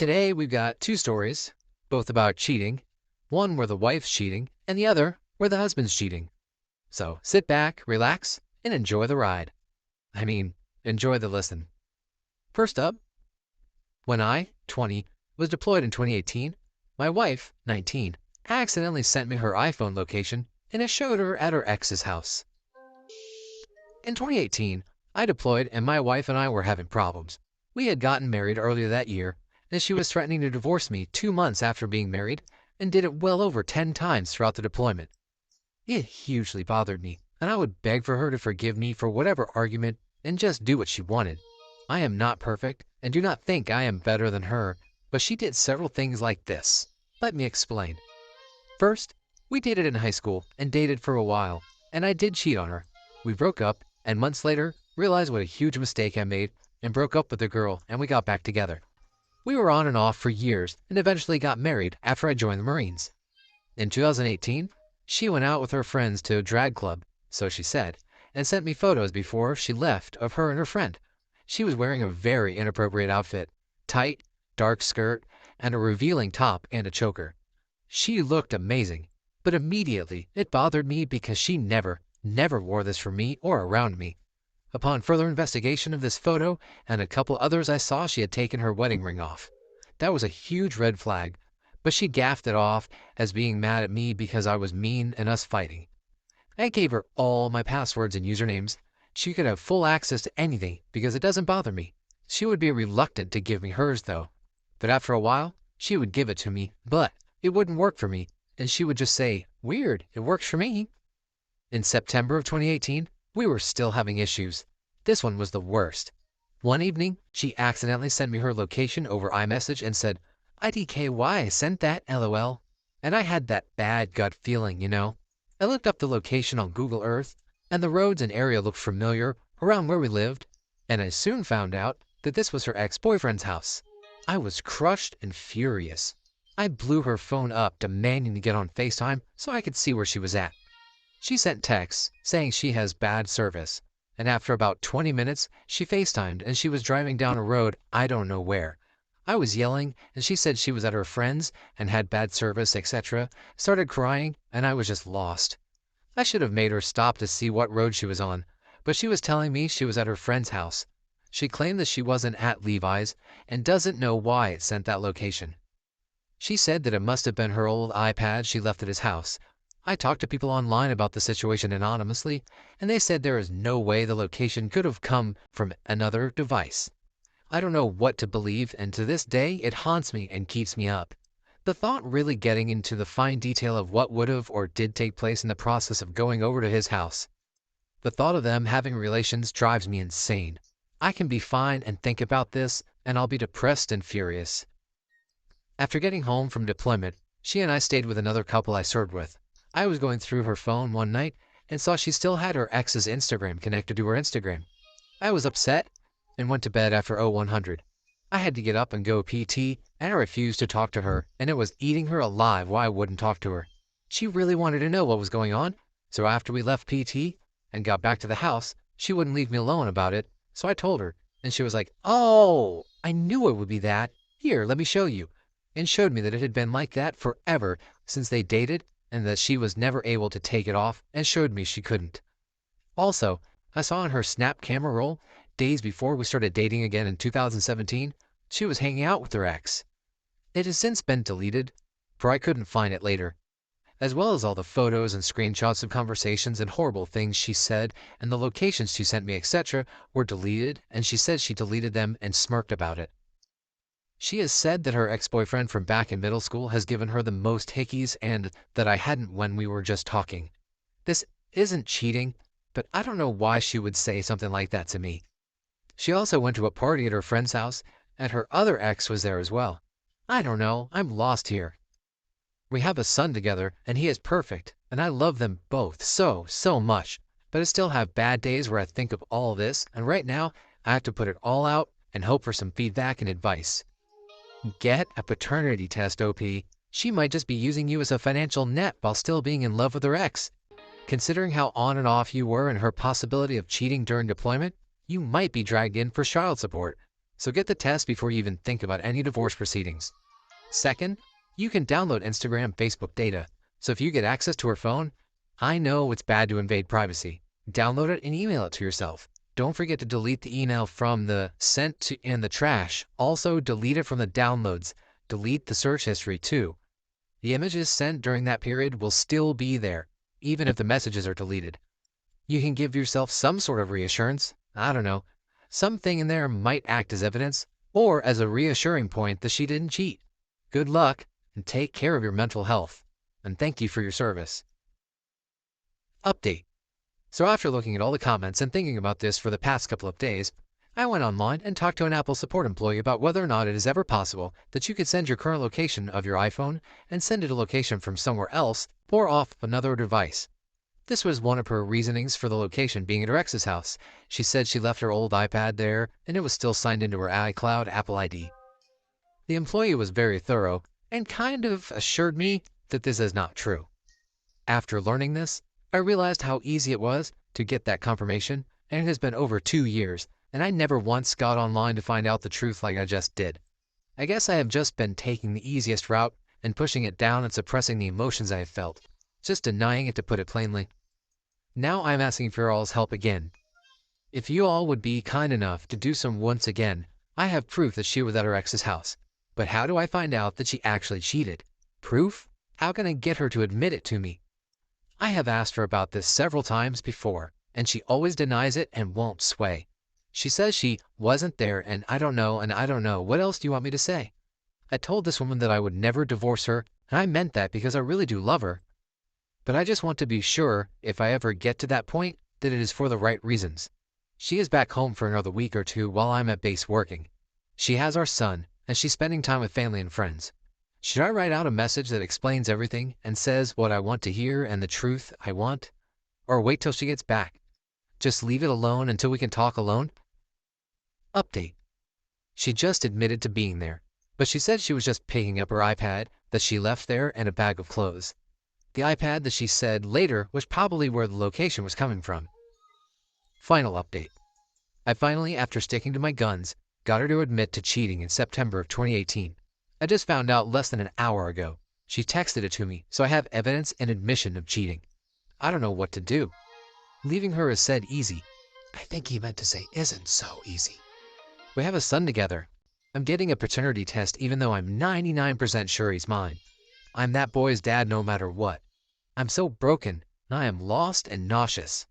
Today we've got two stories, both about cheating, one where the wife's cheating, and the other where the husband's cheating. So sit back, relax, and enjoy the ride. I mean, enjoy the listen. First up, when I, 20, was deployed in 2018, my wife, 19, accidentally sent me her iPhone location and it showed her at her ex's house. In 2018, I deployed and my wife and I were having problems. We had gotten married earlier that year, and she was threatening to divorce me 2 months after being married and did it well over 10 times throughout the deployment. It hugely bothered me, and I would beg for her to forgive me for whatever argument and just do what she wanted. I am not perfect and do not think I am better than her, but she did several things like this. Let me explain. First, we dated in high school and dated for a while, and I did cheat on her. We broke up, and months later realized what a huge mistake I made and broke up with the girl, and we got back together. We were on and off for years and eventually got married after I joined the Marines. In 2018, she went out with her friends to a drag club, so she said, and sent me photos before she left of her and her friend. She was wearing a very inappropriate outfit, tight, dark skirt, and a revealing top and a choker. She looked amazing, but immediately it bothered me because she never wore this for me or around me. Upon further investigation of this photo and a couple others, I saw she had taken her wedding ring off. That was a huge red flag, but she gaffed it off as being mad at me because I was mean and us fighting. I gave her all my passwords and usernames. She could have full access to anything because it doesn't bother me. She would be reluctant to give me hers though. But after a while, she would give it to me, but it wouldn't work for me, and she would just say, "Weird, it works for me." In September of 2018, we were still having issues. This one was the worst. One evening, she accidentally sent me her location over iMessage and said, "IDKY sent that, LOL." And I had that bad gut feeling, you know. I looked up the location on Google Earth, and the roads and area looked familiar around where we lived, and I soon found out that this was her ex-boyfriend's house. I was crushed and furious. I blew her phone up demanding to get on FaceTime so I could see where she was at. She sent texts saying she has bad service, and after about 20 minutes, she FaceTimed and she was driving down a road I don't know where. I was yelling, and she said she was at her friend's and had bad service, etc., started crying, and I was just lost. I should have made her stop to see what road she was on, but she was telling me she was at her friend's house. She claimed that she wasn't at Levi's and doesn't know why it sent that location. She said that it must have been her old iPad she left at his house. I talked to people online about the situation anonymously, and they said there is no way the location could have come from another device. I don't know what to believe, and to this day it haunts me and keeps me up. The thought really getting into the fine detail of what would have or did take place in the process of going over to his house. The thought of them having relations drives me insane. I can be fine and think about this, and I'll be depressed and furious. After getting home from deployment, she and I stayed with another couple I served with. I was going through her phone one night and saw she still had her ex's Instagram connected to her Instagram. I was upset and went to bed after 0100. I had to get up and go PT, and I refused to talk to her, and it was eating her alive why I wouldn't talk to her. She really wanted to know what was going on, so after we left PT and got back to the house, she wouldn't leave me alone about it, so I told her, and she was like, "Oh, I knew it would be that. Here, let me show you," and showed me that it had been like that forever since they dated, and that she was never able to take it off, and showed me she couldn't. Also, I saw in her Snap camera roll, days before we started dating again in 2017, she was hanging out with her ex. It has since been deleted, for I couldn't find it later, as well as all the photos and screenshots of conversations and horrible things she said, and the locations she sent me, etc., were deleted, and she said she deleted them and smirked about it. She has said that her ex-boyfriend from back in middle school has given her the most hickeys and that I hadn't when we were just talking. This isn't cheating, but I don't know why she would say something like that to me. She also went to a party at her friend's house, and her other ex was there as well. I don't know, I'm lost here. We have a son together, and he is perfect, and I love them both so much, but I still have bad days where I think of all this, and right now, I have to put it all out and hope for some feedback and advice. Get a paternity test, OP. She might just be using you as a financial net while still being in love with her ex. Considering how on and off you were and her possibility of cheating during deployment, you might be dragged in for child support. So get the test before you even think about any divorce proceedings. Second, you can download Instagram, Facebook data. So if you get access to her phone, I know it's bad to invade privacy. Download it and email it to yourself. Don't forget to delete the email from the sent to in the trash. Also, delete it from the downloads. Delete the search history too. The images sent during that period will still be there, even if the messages are deleted. You can give yourself some sort of reassurance. I don't know. Something in there might act as evidence or as a reassuring point that she didn't cheat. Good luck and take care of your mental health. And thank you for your service. Update. So after looking at all the comments and thinking about this for the past couple of days, I went online and talked to an Apple support employee about whether or not it is ever possible that you could send your current location of your iPhone and send it a location from somewhere else or off another device. This was one of her reasonings for the location being at her ex's house. She said she left her old iPad there and it was still signed into her iCloud Apple ID. The employee was very thorough and kind of assured me that this is not true. After learning this, I realized how easy it was to get that confirmation, and it has been over 2 years, and I never once got online to find out the truth like I just did. I guess I have just been taking the easiest route and pushing it down and suppressing the emotions I have felt, just denying it to put it plainly. Now I'm asking for all's help again. If you all would be kind enough to do so once again, I have proof that she was at her ex's house. But how do I find out that she actually cheated? Proof? How can I get her to admit it to me? I have asked her about this several times before, and she always denies it and won't sway. She says she wasn't there and I don't know. What else do you want me to say? I told this woman that I would never divorce her, and I meant that because I really do love her. But I just want to be sure, if I ever get to that point, that it is for the right reasons. She is back home for another week or two while I'm at base working. She has our son, and she's spending time with family and friends. Should I write out a message that explains everything and says what I want to hear and the truth I want? Or wait till she gets back? Just leave it alone until we can talk alone? Update. She just admitted to being there, but she said she was just picking up her iPad that she left there and a bag of clothes. The iPad that she said later was probably where the location was coming from. Final update. I finally, after sticking to my guns, got her to admit to cheating in September of 2018. I just found out less than an hour ago. She texted it to me, so I have evidence and admission of cheating. I don't know what to do. Leaving her is said easy. I think he meant to say isn't so easy. We have a son together. I'm getting a paternity test even though I'm 99% sure he's mine. I'm that boy's dad no matter what. I'm so broken, and I am lost and nauseous.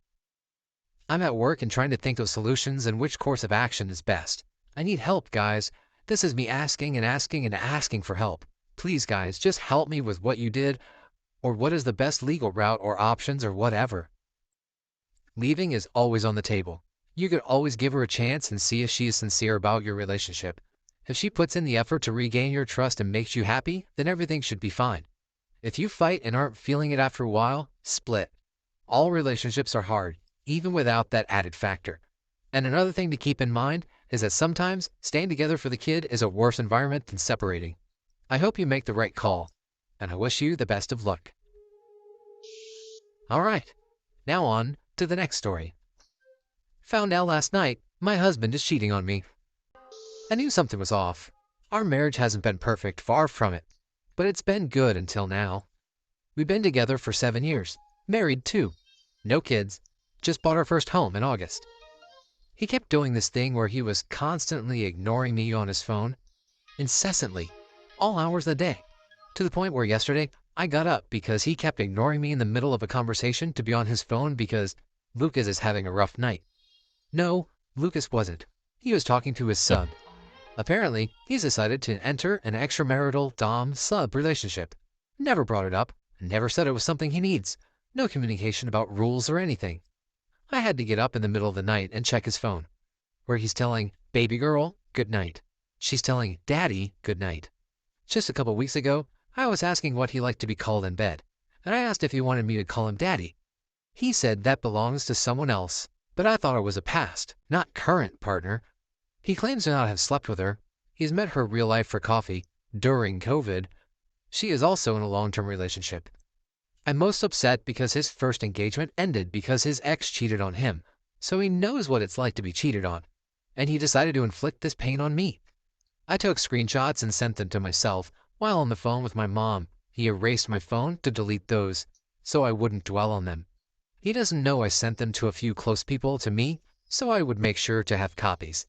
I'm at work and trying to think of solutions and which course of action is best. I need help, guys. This is me asking and asking and asking for help. Please, guys, just help me with what you did, or what is the best legal route or options or whatever. Leaving is always on the table. You could always give her a chance and see if she is sincere about your relationship. If she puts in the effort to regain your trust and makes you happy, then everything should be fine. If you fight and aren't feeling it after a while, split. All relationships are hard, even without that added factor. And another thing to keep in mind is that sometimes staying together for the kid is a worse environment than separating. I hope you make the right call, and I wish you the best of luck. Alright, now on to the next story. Found out last night my husband is cheating on me. I knew something was off. Our marriage hasn't been perfect, far from it, but it's been good until now. We've been together for 7 years, married too. No kids, just bought our first home in August. He kept doing this thing where he was constantly ignoring me on his phone, incessantly, all hours of the day, to the point where yesterday I got up because he kept ignoring me in the middle of a conversation to be on his phone because Lucas is having a rough night. No, Lucas wasn't. He was talking to his son. Apparently, he's decided to enter an extramarital dom-sub relationship. Never brought it up, never said it was something he needs. No communication about rules or anything. I had to get up in the middle of the night and check his phone, where he's telling baby girl good night. She's telling daddy good night. Just a couple weeks ago, I was asking what he liked to be called in bed, and I asked if he wanted me to call him daddy. He said that belongs to someone else, but I thought it was a past, not current partner. He claims to not have slept with her. He's met her real life for coffee during COVID. She is also in a long-term relationship. I'm most upset because his first engagement ended because his ex cheated on him, so he knows what it's like to be cheated on. and he decided to inflict this pain on me. I took screenshots and sent them to myself. While on the phone with my mom, he erased my phone to delete those, so I wouldn't dwell on them. He doesn't know I sent them to a few close people to me, so I would make sure to have copies.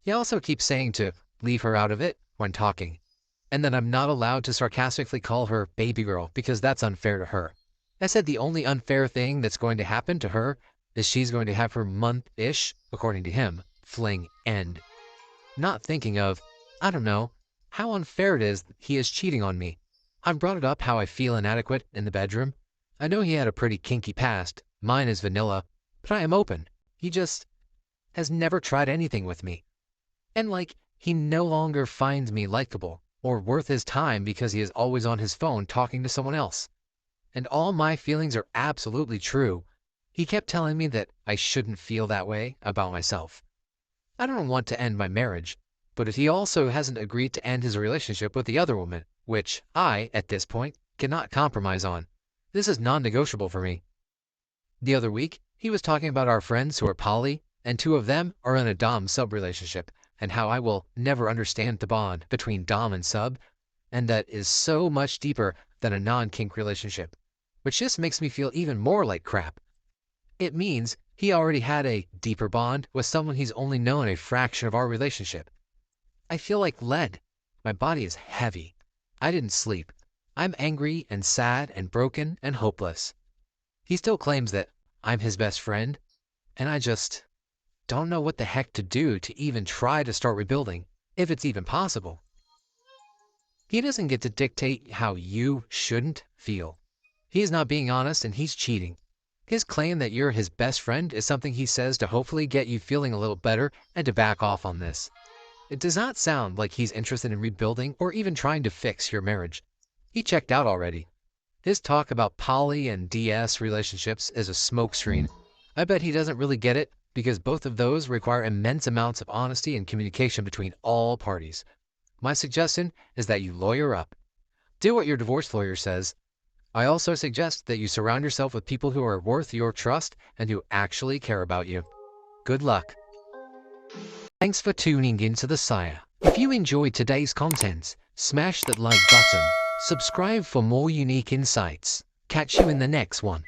He also keeps saying to leave her out of it when talking, and that I'm not allowed to sarcastically call her baby girl because that's unfair to her. I said the only unfair thing that's going to happen to her is she's going to have her month-ish, according to him, fling end. Not thinking of, I don't know, how unfair it is that he is cheating on me. I brought it up how I feel inadequate in the bedroom. I know he had a pretty kinky past, mine is vanilla, but I am open. He just has never tried anything with me. And he no longer finds me likable or worth his time because he is always on his phone talking to someone else. And all my feelings are absolutely true. He kept telling me that I shouldn't feel that way about myself. I don't want to end my marriage, but if he also hasn't agreed to end his relationship with the other woman, which I, at this point, cannot compromise on, this is non-negotiable for me. The other week, he was talking about our friends who are poly, and two of them are in a dom-sub relationship, and how I will never understand the bond between dom and sub, and that is so much deeper than a non-kink relationship, which just makes me feel even more like crap. It means he already had a deeper bond with someone he's only known a fraction of our relationship. I feel like lead. My body is heavy. I didn't sleep. I'm angry and sad and broken and hopeless. He still claims that I'm his best friend, and I just don't know what the heck to do to even try to start rebuilding, if it's even possible. He doesn't get to dictate how you shouldn't feel. He is not being honest and he's cheating. His claim that you're his best friend is something he says to hopefully get you feeling a little better and to back off on this. It does not sound like he's interested in rebuilding or even trying to fix your marriage. He checked out already. His talk about poly and DS relationships is a smokescreen. I bet he doesn't really get it because both of those require immense amounts of honesty and communication between all parties. My suggestion is that you lawyer up. Do what your divorce lawyer says. I also suggest that you surround yourself with people who are worth your trust and who actually care about you. Good luck. Thanks for tuning into The Sire. If you enjoyed today's content, smash that like button. Subscribe for more unique insights. Catch you in the next one.